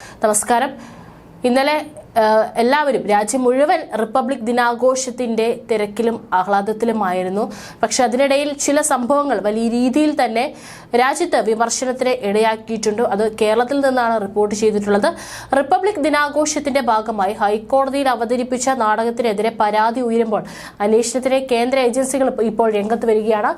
നമസ്കാരം. ഇന്നലെ എല്ലാവരും രാജ്യം മുഴുവൻ റിപ്പബ്ലിക് ദിനാഘോഷത്തിന്റെ തിരക്കിലും ആഹ്ലാദത്തിലുമായിരുന്നു. പക്ഷെ അതിനിടയിൽ ചില സംഭവങ്ങൾ വലിയ രീതിയിൽ തന്നെ രാജ്യത്ത് വിമർശനത്തിന് ഇടയാക്കിയിട്ടുണ്ട്. അത് കേരളത്തിൽ നിന്നാണ് റിപ്പോർട്ട് ചെയ്തിട്ടുള്ളത്. റിപ്പബ്ലിക് ദിനാഘോഷത്തിന്റെ ഭാഗമായി ഹൈക്കോടതിയിൽ അവതരിപ്പിച്ച നാടകത്തിനെതിരെ പരാതി ഉയരുമ്പോൾ അന്വേഷണത്തിന് കേന്ദ്ര ഏജൻസികൾ ഇപ്പോൾ രംഗത്ത് വരികയാണ്.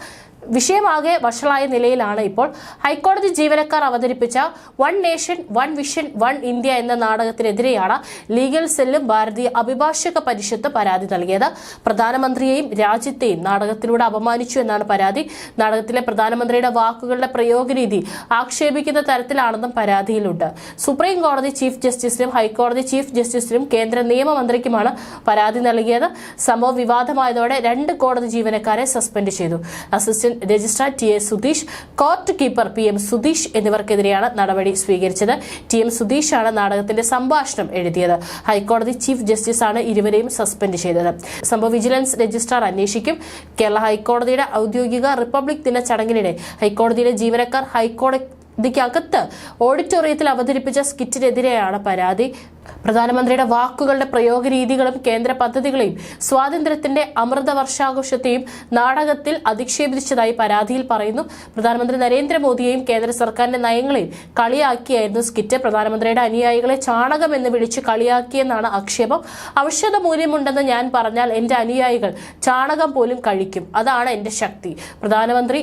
വിഷയമാകെ വഷളായ നിലയിലാണ് ഇപ്പോൾ. ഹൈക്കോടതി ജീവനക്കാർ അവതരിപ്പിച്ച one nation one vision one India എന്ന നാടകത്തിനെതിരെയാണ് ലീഗൽ സെല്ലും ഭാരതീയ അഭിഭാഷക പരിഷത്ത് പരാതി നൽകിയത്. പ്രധാനമന്ത്രിയെയും രാജ്യത്തെയും നാടകത്തിലൂടെ അപമാനിച്ചു എന്നാണ് പരാതി. നാടകത്തിലെ പ്രധാനമന്ത്രിയുടെ വാക്കുകളുടെ പ്രയോഗരീതി ആക്ഷേപിക്കുന്ന തരത്തിലാണെന്നും പരാതിയിലുണ്ട്. സുപ്രീം കോടതി ചീഫ് ജസ്റ്റിസിനും ഹൈക്കോടതി ചീഫ് ജസ്റ്റിസിനും കേന്ദ്ര നിയമമന്ത്രിക്കുമാണ് പരാതി നൽകിയത്. സംഭവം വിവാദമായതോടെ 2 കോടതി ജീവനക്കാരെ സസ്പെൻഡ് ചെയ്തു. Assistant registrar T A Sudheesh, court keeper P M Sudheesh എന്നിവർക്കെതിരെയാണ് നടപടി സ്വീകരിച്ചത്. ടി എം സുധീഷാണ് നാടകത്തിന്റെ സംഭാഷണം എഴുതിയത്. ഹൈക്കോടതി ചീഫ് ജസ്റ്റിസാണ് ഇരുവരെയും സസ്പെൻഡ് ചെയ്തത്. സംഭവം വിജിലൻസ് രജിസ്ട്രാർ അന്വേഷിക്കും. കേരള ഹൈക്കോടതിയുടെ ഔദ്യോഗിക റിപ്പബ്ലിക് ദിന ചടങ്ങിനിടെ ഹൈക്കോടതിയിലെ ജീവനക്കാർ ഹൈക്കോടതിക്കകത്ത് ഓഡിറ്റോറിയത്തിൽ അവതരിപ്പിച്ച സ്കിറ്റിനെതിരെയാണ് പരാതി. പ്രധാനമന്ത്രിയുടെ വാക്കുകളുടെ പ്രയോഗ രീതികളും കേന്ദ്ര പദ്ധതികളെയും സ്വാതന്ത്ര്യത്തിന്റെ അമൃത വർഷാഘോഷത്തെയും നാടകത്തിൽ അധിക്ഷേപിച്ചതായി പരാതിയിൽ പറയുന്നു. പ്രധാനമന്ത്രി നരേന്ദ്രമോദിയെയും കേന്ദ്ര സർക്കാരിന്റെ നയങ്ങളെയും കളിയാക്കിയായിരുന്നു സ്കിറ്റ്. പ്രധാനമന്ത്രിയുടെ അനുയായികളെ ചാണകം എന്ന് വിളിച്ച് കളിയാക്കിയെന്നാണ് ആക്ഷേപം. ഔഷധ മൂല്യമുണ്ടെന്ന് ഞാൻ പറഞ്ഞാൽ എന്റെ അനുയായികൾ ചാണകം പോലും കഴിക്കും. അതാണ് എന്റെ ശക്തി. പ്രധാനമന്ത്രി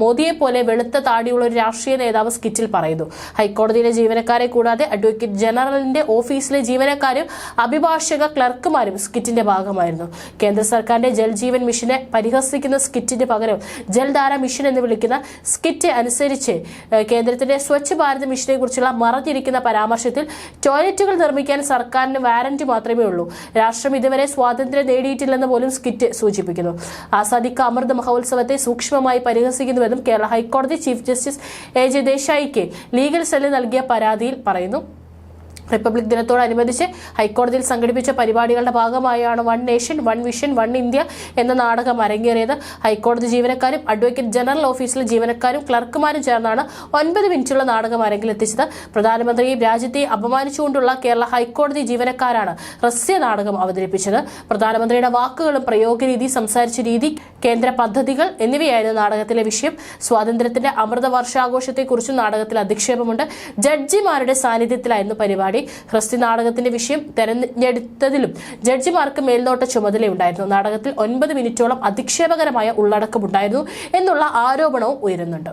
മോദിയെ പോലെ വെളുത്ത താടിയുള്ള ഒരു രാഷ്ട്രീയ നേതാവ് സ്കിറ്റിൽ പറയുന്നു. ഹൈക്കോടതിയിലെ ജീവനക്കാരെ കൂടാതെ അഡ്വക്കേറ്റ് ജനറലിന്റെ ഓഫീസിലെ ജീവനക്കാരും അഭിഭാഷക ക്ലർക്കുമാരും സ്കിറ്റിന്റെ ഭാഗമായിരുന്നു. കേന്ദ്ര സർക്കാരിന്റെ ജൽജീവൻ മിഷനെ പരിഹസിക്കുന്ന സ്കിറ്റിന് പകരം ജൽധാര മിഷൻ എന്ന് വിളിക്കുന്ന സ്കിറ്റ് അനുസരിച്ച് കേന്ദ്രത്തിന്റെ സ്വച്ഛ് ഭാരത് മിഷനെ കുറിച്ചുള്ള മറഞ്ഞിരിക്കുന്ന പരാമർശത്തിൽ ടോയ്ലറ്റുകൾ നിർമ്മിക്കാൻ സർക്കാരിന് വാറന്റി മാത്രമേ ഉള്ളൂ. രാഷ്ട്രം ഇതുവരെ സ്വാതന്ത്ര്യം നേടിയിട്ടില്ലെന്ന് പോലും സ്കിറ്റ് സൂചിപ്പിക്കുന്നു. ആസാദി കാ അമൃത് മഹോത്സവത്തെ സൂക്ഷ്മമായി പരിഹസിക്കുന്നുവെന്നും കേരള ഹൈക്കോടതി ചീഫ് ജസ്റ്റിസ് എ ജെ ദേശായിക്ക് ലീഗൽ സെല്ല് നൽകിയ പരാതിയിൽ പറയുന്നു. റിപ്പബ്ലിക് ദിനത്തോടനുബന്ധിച്ച് ഹൈക്കോടതിയിൽ സംഘടിപ്പിച്ച പരിപാടികളുടെ ഭാഗമായാണ് one nation one vision one India എന്ന നാടകം അരങ്ങേറിയത്. ഹൈക്കോടതി ജീവനക്കാരും അഡ്വക്കേറ്റ് ജനറൽ ഓഫീസിലെ ജീവനക്കാരും ക്ലർക്കുമാരും ചേർന്നാണ് 9 മിനിറ്റുള്ള നാടകം അരങ്ങിലെത്തിച്ചത്. പ്രധാനമന്ത്രിയെയും രാജ്യത്തെയും അപമാനിച്ചുകൊണ്ടുള്ള കേരള ഹൈക്കോടതി ജീവനക്കാരാണ് ഹ്രസ്യ നാടകം അവതരിപ്പിച്ചത്. പ്രധാനമന്ത്രിയുടെ വാക്കുകളും പ്രയോഗരീതി, സംസാരിച്ച രീതി, കേന്ദ്ര പദ്ധതികൾ എന്നിവയായിരുന്നു നാടകത്തിലെ വിഷയം. സ്വാതന്ത്ര്യത്തിന്റെ അമൃത വർഷാഘോഷത്തെക്കുറിച്ചും നാടകത്തിൽ അധിക്ഷേപമുണ്ട്. ജഡ്ജിമാരുടെ സാന്നിധ്യത്തിലായിരുന്നു പരിപാടി. ഹ്രസ്യ നാടകത്തിന്റെ വിഷയം തെരഞ്ഞെടുത്തതിലും ജഡ്ജിമാർക്ക് മേൽനോട്ട ചുമതലയുണ്ടായിരുന്നു. നാടകത്തിൽ 9 മിനിറ്റോളം അധിക്ഷേപകരമായ ഉള്ളടക്കമുണ്ടായിരുന്നു എന്നുള്ള ആരോപണവും ഉയരുന്നുണ്ട്.